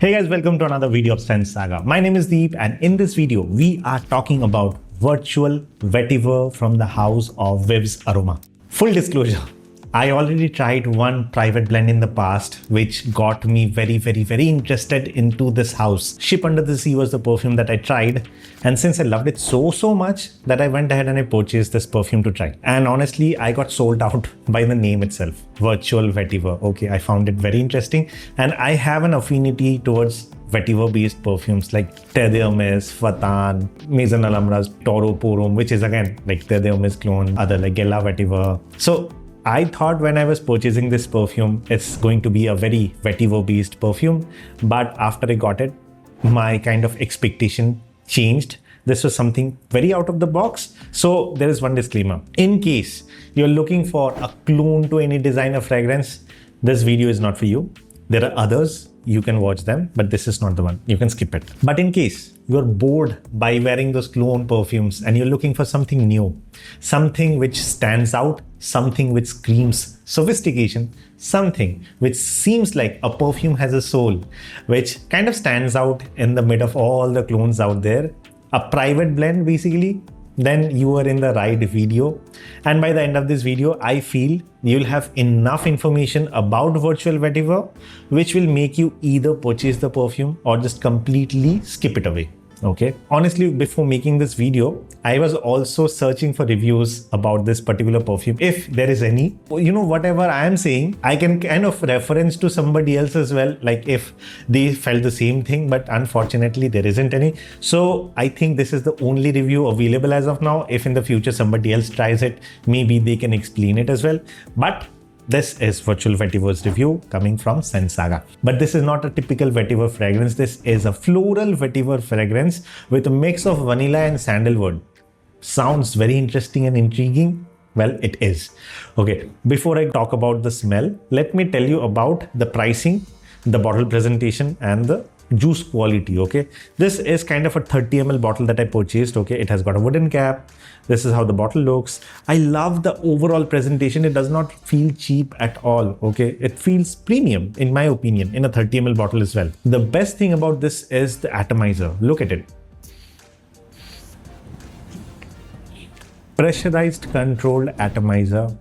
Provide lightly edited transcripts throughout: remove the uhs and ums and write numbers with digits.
Hey guys, welcome to another video of Scent Saga. My name is Deep, and in this video, we are talking about Virtual Vetiver from the house of Vivs Aroma. Full disclosure, I already tried one private blend in the past, which got me very interested into this house. Ship Under the Sea was the perfume that I tried, and since I loved it so much that I went ahead and I purchased this perfume to try. And honestly, I got sold out by the name itself, Virtual Vetiver. Okay, I found it very interesting, and I have an affinity towards vetiver-based perfumes like Terre d'Hermes, Fatan, Maison Alhambra's Toro Porum, which is again like Terre d'Hermes clone, other like Gela Vetiver. So I thought when I was purchasing this perfume, it's going to be a very vetiver-based perfume. But after I got it, my kind of expectation changed. This was something very out of the box. So there is one disclaimer. In case you're looking for a clone to any designer fragrance, this video is not for you. There are others. You can watch them, but this is not the one. You can skip it. But in case you're bored by wearing those clone perfumes and you're looking for something new, something which stands out, something which screams sophistication, something which seems like a perfume has a soul, which kind of stands out in the mid of all the clones out there, a private blend basically, then you are in the right video. And by the end of this video, I feel you'll have enough information about Virtual Vetiver, which will make you either purchase the perfume or just completely skip it away. Okay. Honestly, before making this video, I was also searching for reviews about this particular perfume. If there is any, whatever I am saying, I can kind of reference to somebody else as well, like if they felt the same thing, but unfortunately there isn't any. So I think this is the only review available as of now. If in the future somebody else tries it, maybe they can explain it as well. But this is Virtual Vetiver's review coming from Scent Saga. But this is not a typical vetiver fragrance. This is a floral vetiver fragrance with a mix of vanilla and sandalwood. Sounds very interesting and intriguing. Well, it is. Okay, before I talk about the smell, let me tell you about the pricing, the bottle presentation, and the juice quality. Okay, this is kind of a 30 ml bottle that I purchased. Okay, it has got a wooden cap. This is how the bottle looks. I love the overall presentation. It does not feel cheap at all. Okay, it feels premium in my opinion in a 30 ml bottle as well. The best thing about this is the atomizer. Look at it. Pressurized controlled atomizer,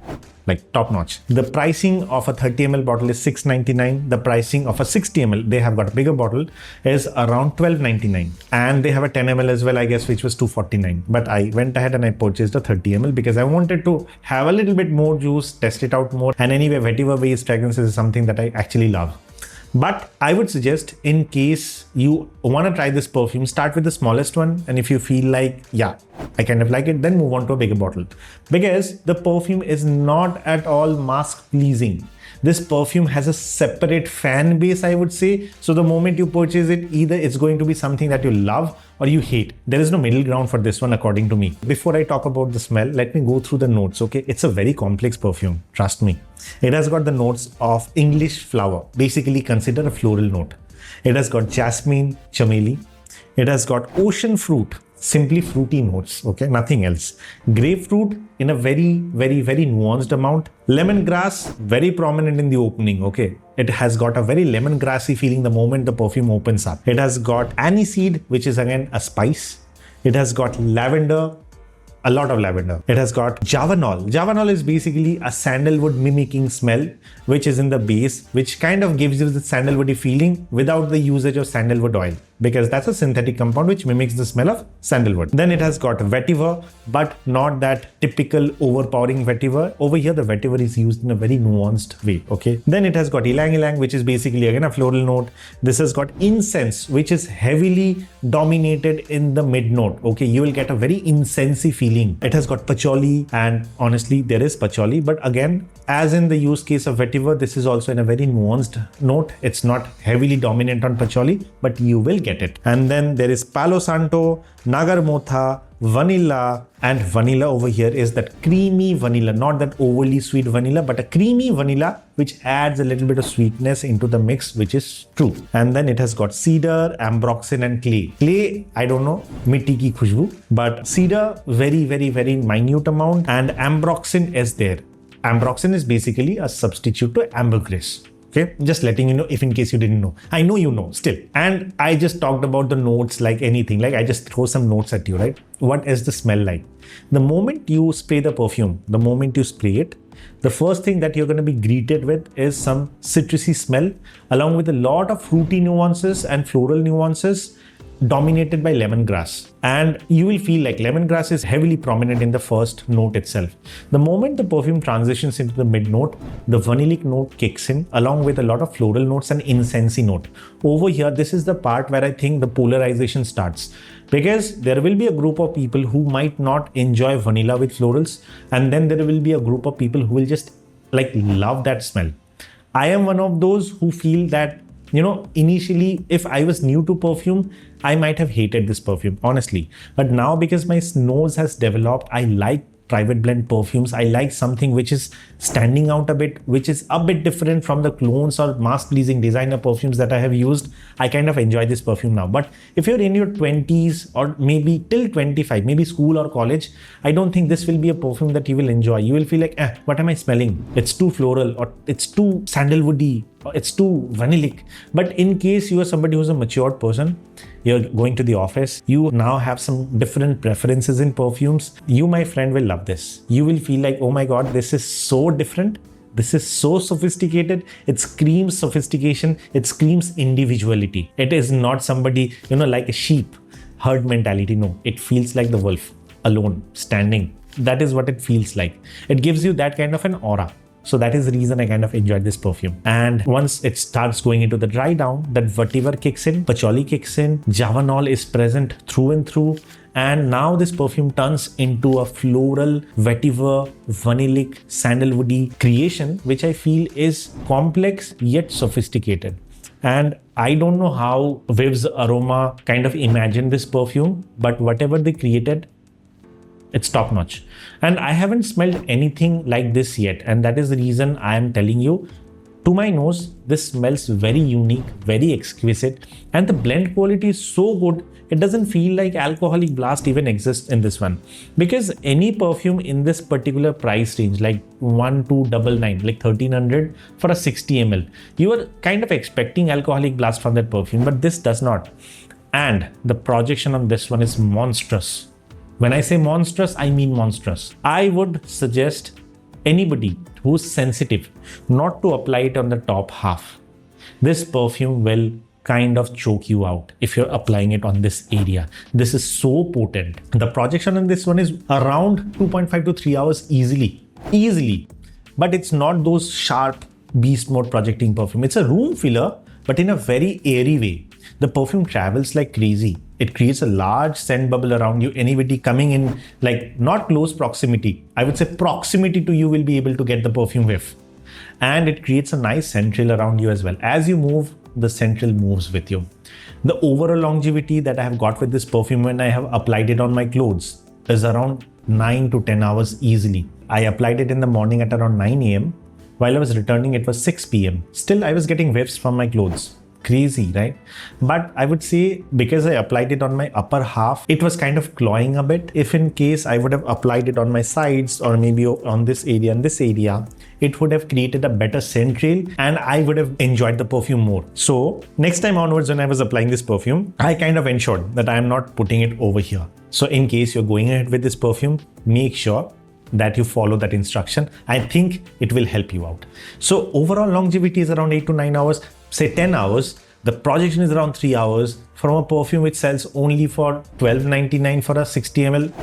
like top notch. The pricing of a 30 ml bottle is $6.99. The pricing of a 60 ml, they have got a bigger bottle, is around $12.99. And they have a 10 ml as well, I guess, which was $2.49. But I went ahead and I purchased a 30 ml because I wanted to have a little bit more juice, test it out more. And anyway, vetiver based fragrances is something that I actually love. But I would suggest, in case you want to try this perfume, start with the smallest one. And if you feel like, yeah, I kind of like it, then move on to a bigger bottle. Because the perfume is not at all mask pleasing. This perfume has a separate fan base, I would say. So the moment you purchase it, either it's going to be something that you love or you hate. There is no middle ground for this one, according to me. Before I talk about the smell, let me go through the notes, okay? It's a very complex perfume, trust me. It has got the notes of English flower, basically consider a floral note. It has got jasmine, chameli. It has got ocean fruit, simply fruity notes, okay, nothing else. Grapefruit in a very nuanced amount. Lemongrass, very prominent in the opening, okay. It has got a very lemongrassy feeling the moment the perfume opens up. It has got aniseed, which is again a spice. It has got lavender, a lot of lavender. It has got javanol. Javanol is basically a sandalwood mimicking smell, which is in the base, which kind of gives you the sandalwoody feeling without the usage of sandalwood oil, because that's a synthetic compound which mimics the smell of sandalwood. Then it has got vetiver, but not that typical overpowering vetiver. Over here, the vetiver is used in a very nuanced way, okay? Then it has got ylang ylang, which is basically again a floral note. This has got incense, which is heavily dominated in the mid note, okay? You will get a very incensey feeling. It has got patchouli, and honestly, there is patchouli, but again, as in the use case of vetiver, this is also in a very nuanced note. It's not heavily dominant on patchouli, but you will get it. And then there is Palo Santo, Nagar Motha, vanilla, and vanilla over here is that creamy vanilla, not that overly sweet vanilla, but a creamy vanilla which adds a little bit of sweetness into the mix, which is true. And then it has got cedar, ambroxan, and clay. Clay, I don't know, mitti ki khushbu, but cedar, very minute amount, and ambroxan is there. Ambroxan is basically a substitute to ambergris. Okay, just letting you know if in case you didn't know. I know you know still. And I just talked about the notes like anything. Like I just throw some notes at you, right? What is the smell like? The moment you spray the perfume, the moment you spray it, the first thing that you're going to be greeted with is some citrusy smell along with a lot of fruity nuances and floral nuances dominated by lemongrass. And you will feel like lemongrass is heavily prominent in the first note itself. The moment the perfume transitions into the mid note, the vanillic note kicks in along with a lot of floral notes and incensey note. Over here, this is the part where I think the polarization starts, because there will be a group of people who might not enjoy vanilla with florals, and then there will be a group of people who will just like love that smell. I am one of those who feel that, you know, initially, if I was new to perfume, I might have hated this perfume, honestly. But now, because my nose has developed, I like private blend perfumes. I like something which is standing out a bit, which is a bit different from the clones or mass-pleasing designer perfumes that I have used. I kind of enjoy this perfume now. But if you're in your 20s or maybe till 25, maybe school or college, I don't think this will be a perfume that you will enjoy. You will feel like, what am I smelling? It's too floral, or it's too sandalwoody, or it's too vanillic. But in case you are somebody who's a matured person, you're going to the office, you now have some different preferences in perfumes, you, my friend, will love this. You will feel like, oh my God, this is so different. This is so sophisticated. It screams sophistication. It screams individuality. It is not somebody, you know, like a sheep, herd mentality. No, it feels like the wolf, alone, standing. That is what it feels like. It gives you that kind of an aura. So that is the reason I kind of enjoyed this perfume. And once it starts going into the dry down, that vetiver kicks in, patchouli kicks in, javanol is present through and through. And now this perfume turns into a floral, vetiver, vanillic, sandalwoody creation, which I feel is complex yet sophisticated. And I don't know how Vivs Aroma kind of imagined this perfume, but whatever they created, it's top notch. And I haven't smelled anything like this yet. And that is the reason I am telling you, to my nose, this smells very unique, very exquisite. And the blend quality is so good, it doesn't feel like alcoholic blast even exists in this one. Because any perfume in this particular price range, like 1299, like 1300 for a 60 ml, you are kind of expecting alcoholic blast from that perfume, but this does not. And the projection on this one is monstrous. When I say monstrous, I mean monstrous. I would suggest anybody who's sensitive not to apply it on the top half. This perfume will kind of choke you out if you're applying it on this area. This is so potent. The projection on this one is around 2.5 to 3 hours easily. But it's not those sharp beast mode projecting perfume. It's a room filler, but in a very airy way. The perfume travels like crazy. It creates a large scent bubble around you. Anybody coming in, like not close proximity, I would say proximity to you will be able to get the perfume whiff. And it creates a nice scent trail around you as well. As you move, the scent trail moves with you. The overall longevity that I have got with this perfume when I have applied it on my clothes is around 9 to 10 hours easily. I applied it in the morning at around 9 a.m. While I was returning, it was 6 p.m. Still, I was getting whiffs from my clothes. Crazy, right? But I would say because I applied it on my upper half, it was kind of clawing a bit. If in case I would have applied it on my sides or maybe on this area and this area, it would have created a better scent trail and I would have enjoyed the perfume more. So next time onwards when I was applying this perfume, I kind of ensured that I am not putting it over here. So in case you're going ahead with this perfume, make sure that you follow that instruction. I think it will help you out. So overall longevity is around 8 to 9 hours, say 10 hours. The projection is around 3 hours from a perfume which sells only for $12.99 for a 60 ml.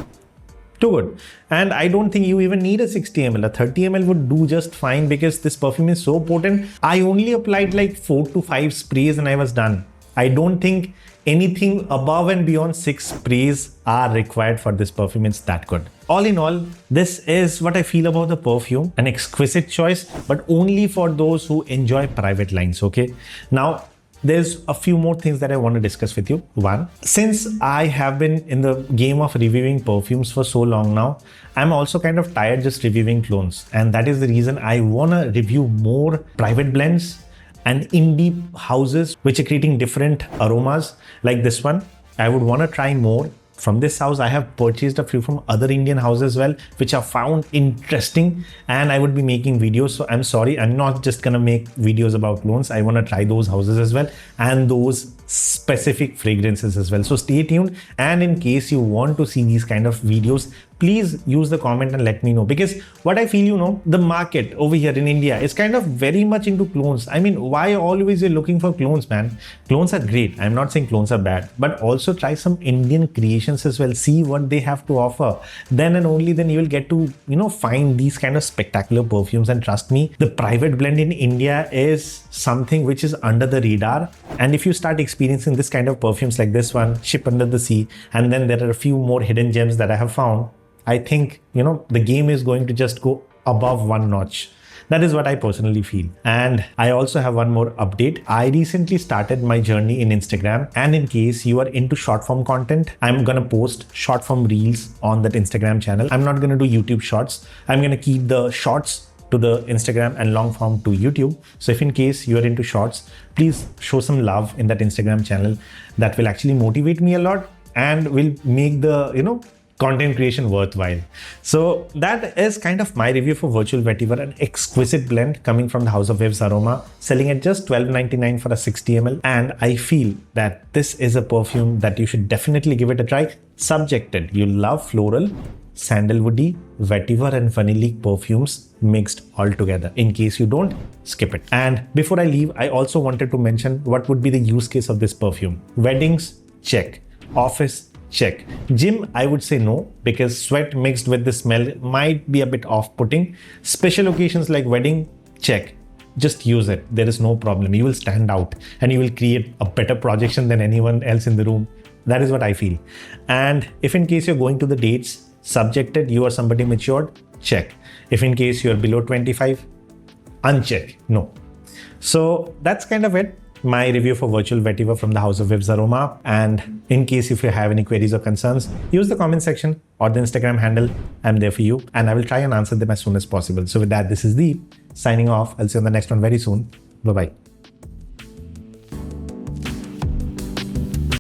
Too good. And I don't think you even need a 60 ml. A 30 ml would do just fine because this perfume is so potent. I only applied like 4 to 5 sprays and I was done. I don't think anything above and beyond 6 sprays are required for this perfume. It's that good. All in all, this is what I feel about the perfume. An exquisite choice, but only for those who enjoy private lines, okay? Now, there's a few more things that I want to discuss with you. One, since I have been in the game of reviewing perfumes for so long now, I'm also kind of tired just reviewing clones. And that is the reason I want to review more private blends and indie houses which are creating different aromas like this one. I would want to try more from this house. I have purchased a few from other Indian houses as well, which I found interesting, and I would be making videos. So I'm sorry, I'm not just gonna make videos about clones. I want to try those houses as well and those specific fragrances as well. So stay tuned, and in case you want to see these kind of videos, please use the comment and let me know, because what I feel, the market over here in India is kind of very much into clones. I mean, why always you're looking for clones, man? Clones are great. I'm not saying clones are bad, but also try some Indian creations as well. See what they have to offer. Then and only then you will get to, find these kind of spectacular perfumes. And trust me, the private blend in India is something which is under the radar. And if you start experiencing this kind of perfumes like this one, Ship Under the Sea, and then there are a few more hidden gems that I have found, I think, the game is going to just go above one notch. That is what I personally feel. And I also have one more update. I recently started my journey in Instagram. And in case you are into short form content, I'm going to post short form reels on that Instagram channel. I'm not going to do YouTube shorts. I'm going to keep the shorts to the Instagram and long form to YouTube. So if in case you are into shorts, please show some love in that Instagram channel. That will actually motivate me a lot and will make the, content creation worthwhile. So that is kind of my review for Virtual Vetiver, an exquisite blend coming from the house of Vivs Aroma, selling at just $12.99 for a 60 ml. And I feel that this is a perfume that you should definitely give it a try. Subjected, you love floral, sandalwoody, vetiver and vanillic perfumes mixed all together. In case you don't, skip it. And before I leave, I also wanted to mention what would be the use case of this perfume. Weddings, check. Office, check. Gym, I would say no, because sweat mixed with the smell might be a bit off-putting. Special occasions like wedding, check. Just use it. There is no problem. You will stand out and you will create a better projection than anyone else in the room. That is what I feel. And if in case you're going to the dates, subjected, you are somebody matured, check. If in case you're below 25, uncheck, no. So that's kind of it. My review for Virtual Vetiver from the house of Vivs Aroma. And in case if you have any queries or concerns, use the comment section or the Instagram handle. I'm there for you and I will try and answer them as soon as possible. So with that, this is Deep signing off. I'll see you on the next one very soon. Bye-bye.